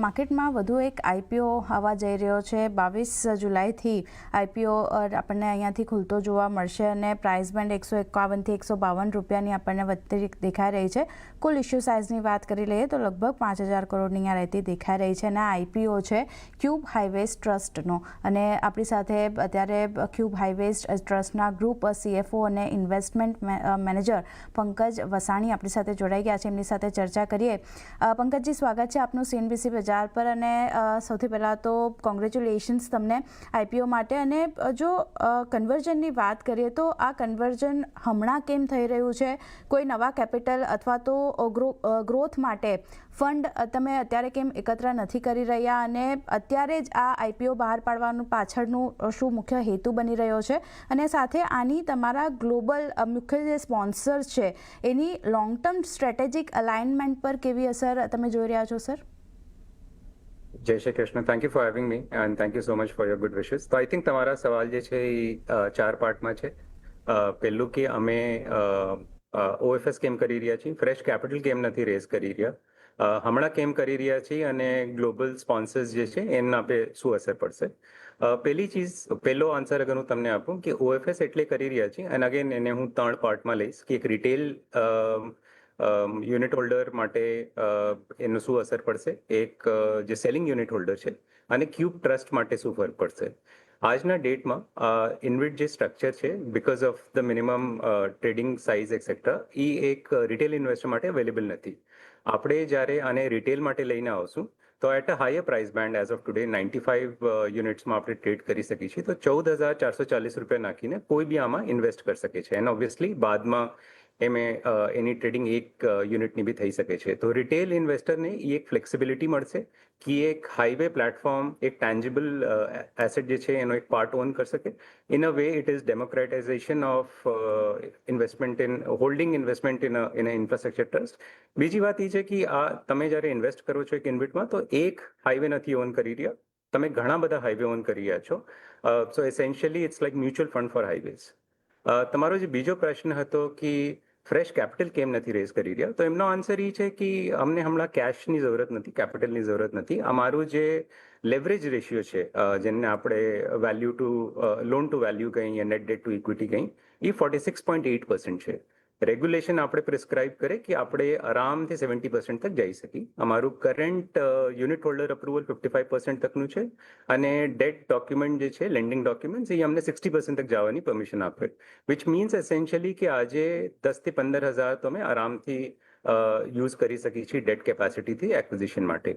માર્કેટમાં વધુ એક આઈપીઓ આવવા જઈ રહ્યો છે. 22 જુલાઈથી આઈપીઓ આપણને અહીંયાથી ખુલતો જોવા મળશે અને પ્રાઇસ બેન્ડ 151 થી 152 રૂપિયાની આપણને વધતી દેખાઈ રહી છે. કુલ ઇશ્યુ સાઇઝની વાત કરી લઈએ તો લગભગ 5000 કરોડની અહીંયા રહેતી દેખાઈ રહી છે અને આ આઈપીઓ છે ક્યુબ હાઈવેઝ ટ્રસ્ટનો. અને આપણી સાથે અત્યારે ક્યુબ હાઈવેઝ ટ્રસ્ટના ગ્રુપ સીએફઓ અને ઇન્વેસ્ટમેન્ટ મેનેજર પંકજ વસાણી આપણી સાથે જોડાઈ ગયા છે. એમની સાથે ચર્ચા કરીએ. પંકજજી, સ્વાગત છે આપનું સીએનબીસી બજાર પર. અને સૌથી પહેલાં તો કોંગ્રેચ્યુલેશન્સ તમને આઈપીઓ માટે. અને જો કન્વર્ઝનની વાત કરીએ તો આ કન્વર્ઝન હમણાં કેમ થઈ રહ્યું છે? કોઈ નવા કેપિટલ અથવા તો ગ્રોથ માટે ફંડ તમે અત્યારે કેમ એકત્ર નથી કરી રહ્યા? અને અત્યારે જ આ આઈપીઓ બહાર પાડવાનું પાછળનું શું મુખ્ય હેતુ બની રહ્યો છે? અને સાથે આની તમારા ગ્લોબલ મુખ્ય જે સ્પોન્સર્સ છે એની લોંગ ટર્મ સ્ટ્રેટેજિક અલાઇનમેન્ટ પર કેવી અસર તમે જોઈ રહ્યા છો, sir? Jai Shri Krishna. Thank you for having me and thank you so much for your good wishes. તો આઈ થિંક તમારા સવાલ જે છે એ 4 પાર્ટમાં છે. પહેલું કે અમે ઓએફએસ કેમ કરી રહ્યા છીએ, ફ્રેશ કેપિટલ કેમ નથી રેઝ કરી રહ્યા, હમણાં કેમ કરી રહ્યા છીએ અને ગ્લોબલ સ્પોન્સર્સ જે છે એમના આપે શું અસર પડશે. પહેલો આન્સર અગર હું તમને આપું કે ઓએફએસ એટલે કરી રહ્યા છીએ અને અગેન એને હું 3 પાર્ટમાં લઈશ કે એક રિટેલ યુનિટ હોલ્ડર માટે એનું શું અસર પડશે, એક જે સેલિંગ યુનિટ હોલ્ડર છે અને ક્યુબ ટ્રસ્ટ માટે શું ફરક પડશે. આજના ડેટમાં ઇન્વિટ જે સ્ટ્રક્ચર છે because of the minimum trading size etcetera એ એક રિટેલ ઇન્વેસ્ટર માટે અવેલેબલ નથી. આપણે જ્યારે આને રિટેલ માટે લઈને આવશું તો at a higher price band as of today 95 યુનિટ્સમાં આપણે ટ્રેડ કરી શકીએ છીએ. તો 14,440 રૂપિયા નાખીને કોઈ બી આમાં ઇન્વેસ્ટ કરી શકે છે. અને ઓબ્વિયસલી બાદમાં એની ટ્રેડિંગ એક યુનિટની બી થઈ શકે છે. તો રિટેલ ઇન્વેસ્ટરને એ એક ફ્લેક્સિબિલિટી મળશે કે એક હાઈવે પ્લેટફોર્મ, એક ટેન્જિબલ એસેટ જે છે એનો એક પાર્ટ ઓન કરી શકે. In a way it is democratisation of investment in holding investment in infrastructure trust. બીજી વાત એ છે કે આ તમે જ્યારે ઇન્વેસ્ટ કરો છો એક ઇન્વિટમાં તો એક હાઈવે નથી ઓન કરી રહ્યા, તમે ઘણા બધા હાઈવે ઓન કરી રહ્યા છો. So essentially it's like mutual fund for highways. તમારો જે બીજો પ્રશ્ન હતો કે ફ્રેશ કેપિટલ કેમ નથી રેઝ કરી રહ્યા, તો એમનો આન્સર એ છે કે અમને હમણાં કેશની જરૂરત નથી, કેપિટલની જરૂરત નથી. અમારું જે લેવરેજ રેશિયો છે જેને આપણે value to loan to value કહીએ, નેટ ડેટ ટુ ઇક્વિટી કહીએ, એ 46.8% છે. રેગ્યુલેશન આપણે પ્રિસ્ક્રાઇબ કરે કે આપણે આરામથી 70% તક જઈ શકીએ. અમારું કરંટ યુનિટ હોલ્ડર અપ્રુવલ 55% તકનું છે અને ડેટ ડોક્યુમેન્ટ જે છે લેન્ડિંગ ડોક્યુમેન્ટ એ અમને 60% તક જવાની પરમિશન આપે. વિચ મીન્સ એસેન્શિયલી કે આજે 10 થી 15,000 તો અમે આરામથી યુઝ કરી શકીએ છીએ ડેટ કેપેસિટીથી એક્વિઝિશન માટે.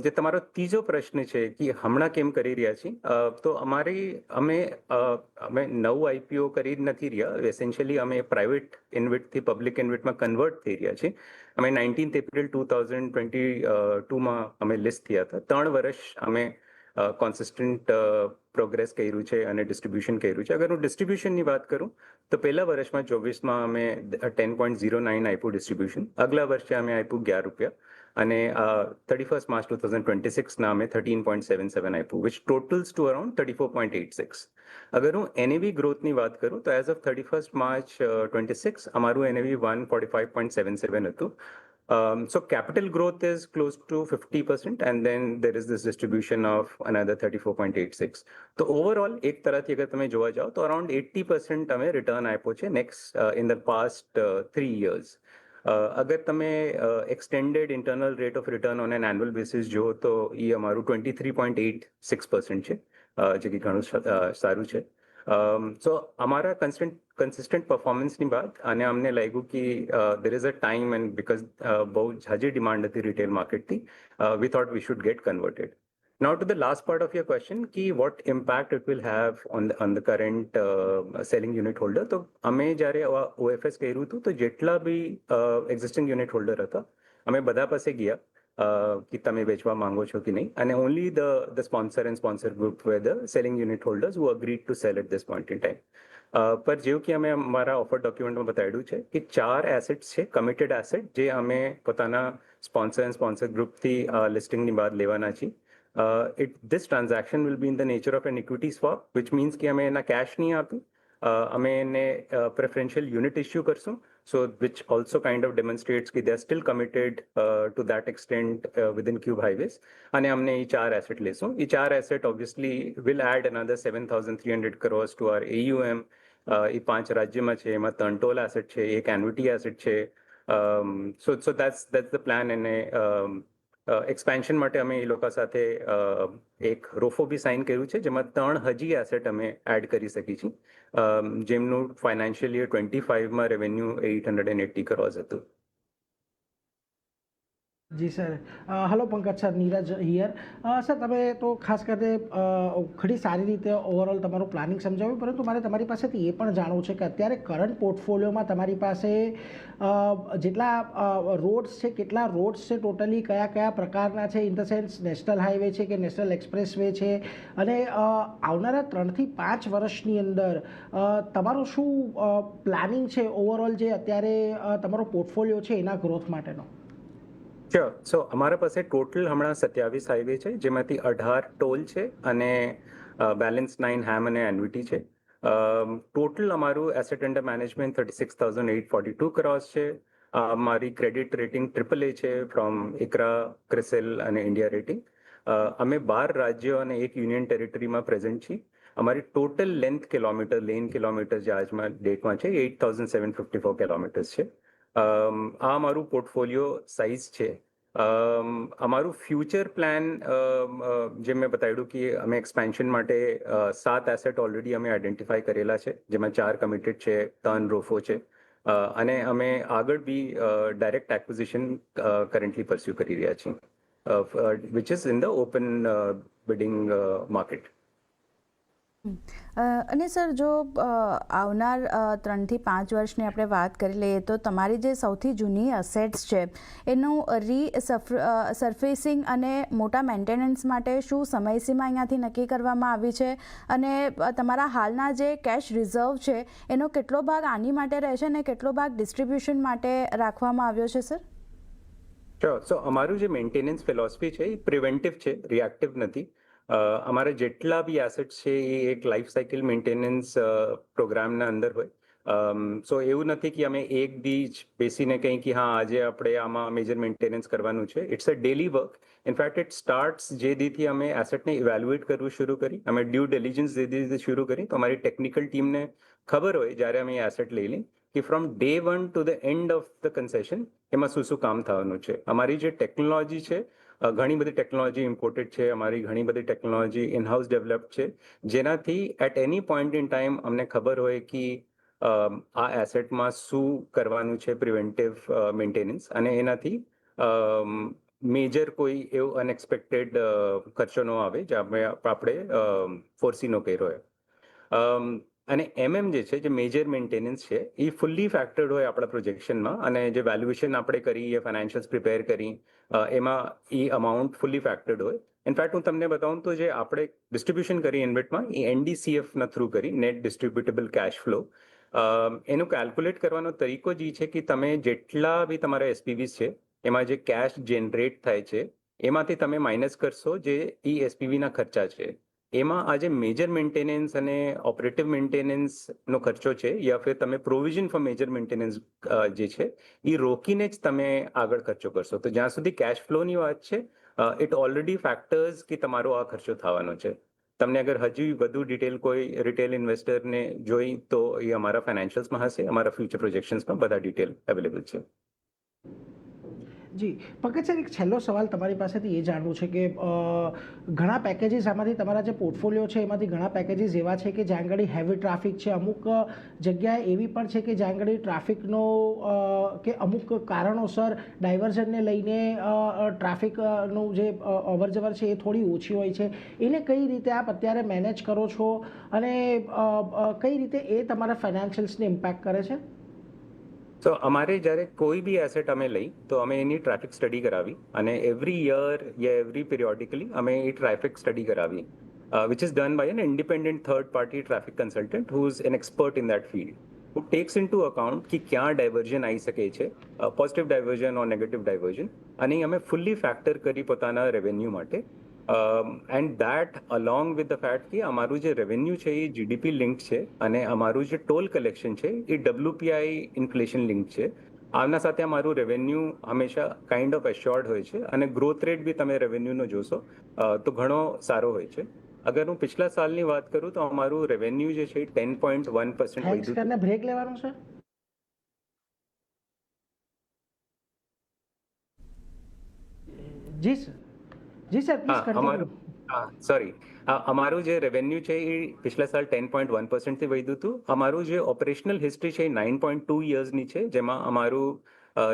જે તમારો ત્રીજો પ્રશ્ન છે કે હમણાં કેમ કરી રહ્યા છીએ, તો અમે નવું આઈપીઓ કરી નથી રહ્યા. એસેન્શિયલી અમે પ્રાઇવેટ ઇન્વિટથી પબ્લિક ઇન્વિટમાં કન્વર્ટ થઈ રહ્યા છીએ. અમે 19 એપ્રિલ 2022માં અમે લિસ્ટ થયા હતા. 3 વર્ષ અમે કોન્સિસ્ટન્ટ પ્રોગ્રેસ કર્યું છે અને ડિસ્ટ્રીબ્યુશન કર્યું છે. અગર હું ડિસ્ટ્રીબ્યુશનની વાત કરું તો પહેલા વર્ષમાં 24માં અમે 10.09 આપ્યું ડિસ્ટ્રીબ્યુશન. આગલા વર્ષે અમે આપ્યું 11 રૂપિયા અને 31 માર્ચ 2026ના અમે 13.77 આપ્યું, વિચ ટોટલ્સ ટુ અરાઉન્ડ 34.86. અગર હું એનએવી ગ્રોથની વાત કરું તો એઝ ઓફ 31 માર્ચ 26 અમારું એનએવી 145.77 હતું. So capital growth is close to 50% and then there is this distribution of another 34.86. તો ઓવરઓલ એક તરફથી અગર તમે જોવા જાઓ તો અરાઉન્ડ 80% અમે રિટર્ન આપ્યો છે next in the past 3 years. અગર તમે extended internal rate of return on an annual basis જુઓ તો એ અમારું 23.86% છે, જે કે ઘણું સારું છે. સો અમારા કન્સિસ્ટન્ટ પરફોર્મન્સની વાત અને અમને લાગ્યું કે there is a time and because બહુ જાજી ડિમાન્ડ હતી રિટેલ માર્કેટથી, we thought we should get converted. Now to the last part of your question, ki what impact it will have on the current selling unit holder. તો અમે જ્યારે OFS કર્યું હતું તો જેટલા બી એક્ઝિસ્ટિંગ યુનિટ હોલ્ડર હતા અમે બધા પાસે ગયા કે તમે વેચવા માંગો છો કે નહીં, અને only the sponsor and sponsor group where the selling unit holders who agreed to sell at this point in time. પર જેવું કે અમે અમારા ઓફર ડોક્યુમેન્ટમાં બતાવ્યું છે કે 4 એસેટ્સ છે કમિટેડ એસેટ જે અમે પોતાના સ્પોન્સર એન્ડ સ્પોન્સર ગ્રુપથી લિસ્ટિંગની બાદ લેવાના છીએ. This transaction will be in the nature of an equity swap, which means કે અમે એના કેશ નહીં આપી, અમે એને પ્રેફરન્શિયલ યુનિટ ઇસ્યુ કરશું So which also kind of demonstrates that they're still committed to that extent within Cube Highways. અને અમને એ 4 એસેટ લેશું. એ 4 asset obviously will add another 7,300 crores to our AUM. એ 5 રાજ્યમાં છે, એમાં 3 ટોલ એસેટ છે, 1 annuity asset છે. So that's the plan. અને expansion માટે અમે એ લોકો સાથે એક રોફો બી સાઇન કર્યું છે, જેમાં 3 હજી એસેટ અમે એડ કરી શકી છીએ, જેમનું ફાઇનાન્શિયલ યર 25માં રેવન્યુ 880 crores હતું. Ji sir. Hello Pankaj sir, Neeraj here. Sir, તમે તો ખાસ કરીને ઘણી સારી રીતે ઓવરઓલ તમારું પ્લાનિંગ સમજાવ્યું, પરંતુ મારે તમારી પાસેથી એ પણ જાણવું છે કે અત્યારે કરંટ પોર્ટફોલિયોમાં તમારી પાસે જેટલા રોડ્સ છે, કેટલા રોડ્સ છે ટોટલી, કયા કયા પ્રકારના છે, in the sense national highway છે કે નેશનલ એક્સપ્રેસ વે છે, અને આવનારા 3 થી 5 વર્ષની અંદર તમારું શું પ્લાનિંગ છે ઓવરઓલ, જે અત્યારે તમારો પોર્ટફોલિયો છે એના ગ્રોથ માટેનો? શ્યોર. સો અમારા પાસે ટોટલ હમણાં 27 હાઈવે છે, જેમાંથી 18 ટોલ છે અને બેલેન્સ 9 હેમ અને એન્યુટી છે. ટોટલ અમારું એસેટ અંડર મેનેજમેન્ટ 36,842 crores છે. મારી ક્રેડિટ રેટિંગ AAA છે ફ્રોમ ICRA, CRISIL અને ઇન્ડિયા રેટિંગ. અમે 12 રાજ્યો અને 1 યુનિયન ટેરિટરીમાં પ્રેઝન્ટ છીએ. અમારી ટોટલ લેન કિલોમીટર જે આજમાં ડેટમાં છે 8,754 કિલોમીટર્સ છે. આ અમારું પોર્ટફોલિયો સાઇઝ છે. અમારું ફ્યુચર પ્લાન, જે મેં બતાવ્યું કે અમે એક્સપેન્શન માટે 7 એસેટ ઓલરેડી અમે આઈડેન્ટિફાઈ કરેલા છે, જેમાં 4 કમિટેડ છે, 3 રોફો છે, અને અમે આગળ બી ડાયરેક્ટ એક્વિઝિશન કરન્ટલી પરસ્યુ કરી રહ્યા છીએ, which is in the open bidding market. અને સર, જો આવનાર 3 થી 5 વર્ષની આપણે વાત કરી લઈએ તો તમારી જે સૌથી જૂની અસેટ્સ છે એનું સરફેસિંગ અને મોટા મેન્ટેનન્સ માટે શું સમયસીમા અહીંયાથી નક્કી કરવામાં આવી છે, અને તમારા હાલના જે કેશ રિઝર્વ છે એનો કેટલો ભાગ આની માટે રહેશે અને કેટલો ભાગ ડિસ્ટ્રીબ્યુશન માટે રાખવામાં આવ્યો છે, સર? શ્યોર. સો અમારું જે મેન્ટેનન્સ ફિલોસફી છે એ પ્રિવેન્ટિવ છે, રિએક્ટિવ નથી. અમારા જેટલા બી એસેટ્સ છે એ એક લાઈફ સાયકલ મેન્ટેનન્સ પ્રોગ્રામના અંદર હોય. સો એવું નથી કે અમે એક દી જ બેસીને કંઈ કે હા આજે આપણે આમાં મેજર મેન્ટેનન્સ કરવાનું છે. It's a daily work. In fact it starts જે દીથી અમે એસેટને ઇવેલ્યુએટ કરવું શરૂ કરી, અમે ડ્યુ ડિલિજન્સ જે દીથી શરૂ કરી, તો અમારી ટેકનિકલ ટીમને ખબર હોય જ્યારે અમે એસેટ લઈ લઈએ કે from day 1 to the end of the concession એમાં શું શું કામ થવાનું છે. અમારી જે ટેકનોલોજી છે, ઘણી બધી ટેકનોલોજી ઇમ્પોર્ટેડ છે, અમારી ઘણી બધી ટેકનોલોજી ઇનહાઉસ ડેવલપ છે, જેનાથી at any point in time અમને ખબર હોય કે આ એસેટમાં શું કરવાનું છે પ્રિવેન્ટિવ મેન્ટેનન્સ, અને એનાથી મેજર કોઈ એવો અનએક્સપેક્ટેડ ખર્ચો ન આવે જે આપણે ફોરસી ન કર્યો હોય. અને જે છે, જે મેજર મેન્ટેનન્સ છે, એ ફુલ્લી ફેક્ટર્ડ હોય આપણા પ્રોજેક્શનમાં, અને જે વેલ્યુએશન આપણે કરી, એ ફાઇનાન્શિયલ્સ પ્રિપેર કરી, એમાં એ અમાઉન્ટ ફુલ્લી ફેક્ટર્ડ હોય. ઇનફેક્ટ હું તમને બતાવું તો જે આપણે ડિસ્ટ્રીબ્યુશન કરી ઇન્વેટમાં, એ NDCF થ્રુ કરી, નેટ ડિસ્ટ્રીબ્યુટેબલ કેશ ફ્લો. એનું કેલ્ક્યુલેટ કરવાનો તરીકો જ એ છે કે તમે જેટલા બી તમારા SPVs છે એમાં જે કેશ જનરેટ થાય છે એમાંથી તમે માઇનસ કરશો જે એ SPVના ખર્ચા છે. એમાં આજે મેજર મેન્ટેનન્સ અને ઓપરેટિવ મેન્ટેનન્સનો ખર્ચો છે, યા ફિર તમે પ્રોવિઝન ફોર મેજર મેન્ટેનન્સ જે છે એ રોકીને જ તમે આગળ ખર્ચો કરશો. તો જ્યાં સુધી કેશ ફ્લોની વાત છે, ઇટ ઓલરેડી ફેક્ટર્સ કે તમારો આ ખર્ચો થવાનો છે. તમને અગર હજી વધુ ડિટેલ કોઈ રિટેલ ઇન્વેસ્ટરને જોઈ તો એ અમારા ફાઇનાન્શિયલ્સમાં હશે, અમારા ફ્યુચર પ્રોજેક્શન્સમાં બધા ડિટેલ અવેલેબલ છે. જી પંકજ સર, એક છેલ્લો સવાલ તમારી પાસેથી એ જાણવું છે કે ઘણા પેકેજીસ આમાંથી તમારા જે પોર્ટફોલિયો છે એમાંથી ઘણા પેકેજીસ એવા છે કે જ્યાં આગળ હેવી ટ્રાફિક છે, અમુક જગ્યાએ એવી પણ છે કે જ્યાં આગળ ટ્રાફિકનો કે અમુક કારણોસર ડાયવર્ઝનને લઈને ટ્રાફિકનું જે અવરજવર છે એ થોડી ઓછી હોય છે. એને કઈ રીતે આપ અત્યારે મેનેજ કરો છો, અને કઈ રીતે એ તમારા ફાઇનાન્શિયલ્સને ઇમ્પેક્ટ કરે છે? તો અમારે જ્યારે કોઈ બી એસેટ અમે લઈ તો અમે એની ટ્રાફિક સ્ટડી કરાવી, અને એવરી યર યા એવરી પિરિયોડિકલી અમે એ ટ્રાફિક સ્ટડી કરાવી, which is done by an independent third party traffic consultant who is an expert in that field, who takes into account कि क्या डायवर्जन आई सके છે, પોઝિટિવ ડાયવર્જન ઓર negative diversion, અને અમે fully factor કરી પોતાના રેવન્યુ માટે. And that along with the fact કે અમારું જે રેવન્યુ છે એ જીડીપી લિંક છે અને અમારું જે ટોલ કલેક્શન છે એ WPI ઇન્ફ્લેશન લિંક છે. આના સાથે અમારું રેવન્યુ હંમેશા કાઇન્ડ ઓફ એશ્યોર્ડ હોય છે અને ગ્રોથ રેટ બી તમે રેવન્યુનો જોશો તો ઘણો સારો હોય છે. અગર હું પિછલા સાલની વાત કરું તો અમારું રેવન્યુ જે છે 10.1% થેન્ક્સ વધ્યું કરીને બ્રેક લેવાનું છે. Ji sir, ji sir, please continue. Sorry, અમારું જે રેવન્યુ છે એ પિછલા સાલ 10.1% થી વધ્યું હતું. અમારું જે ઓપરેશનલ હિસ્ટ્રી છે એ 9.2 યર્સની છે, જેમાં અમારું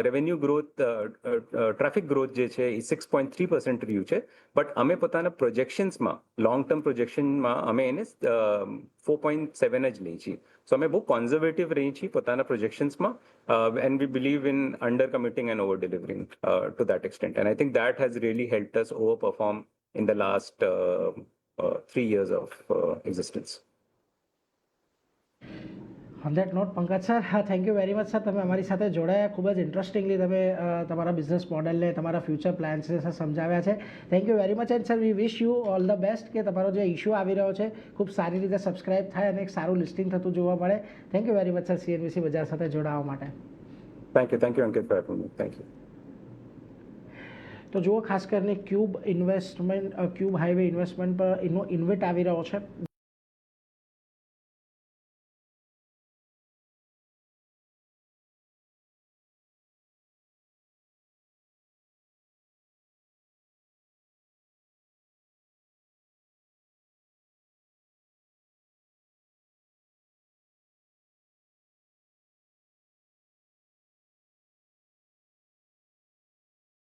રેવન્યુ ગ્રોથ ટ્રાફિક ગ્રોથ જે છે એ 6.3% રહ્યું છે. બટ અમે પોતાના પ્રોજેક્શન્સમાં લોંગ ટર્મ પ્રોજેક્શનમાં અમે એને 4.7 જ લઈએ છીએ. સો અમે બહુ કોન્ઝર્વેટિવ રહી છીએ પોતાના પ્રોજેક્શન્સમાં and we believe in under committing and over delivering to that extent. And I think that has really helped us over perform in the last 3 years of existence. On that note Pankaj sir, હા, thank you very much sir. તમે અમારી સાથે જોડાયા, ખૂબ જ interestingly તમે તમારા business મોડલને, તમારા ફ્યુચર પ્લાન્સને સર સમજાવ્યા છે. Thank you very much. And sir, we wish you all the best કે તમારો જે ઇશ્યુ આવી રહ્યો છે ખૂબ સારી રીતે સબસ્ક્રાઇબ થાય અને એક સારું લિસ્ટિંગ થતું જોવા મળે. Thank you very much sir, CNBC બજાર સાથે જોડાવા માટે. Thank you Ankit for having me. Thank you. તો જુઓ, ખાસ કરીને ક્યુબ હાઈવે ઇન્વેસ્ટમેન્ટ પર એનો ઇન્વેટ આવી રહ્યો છે.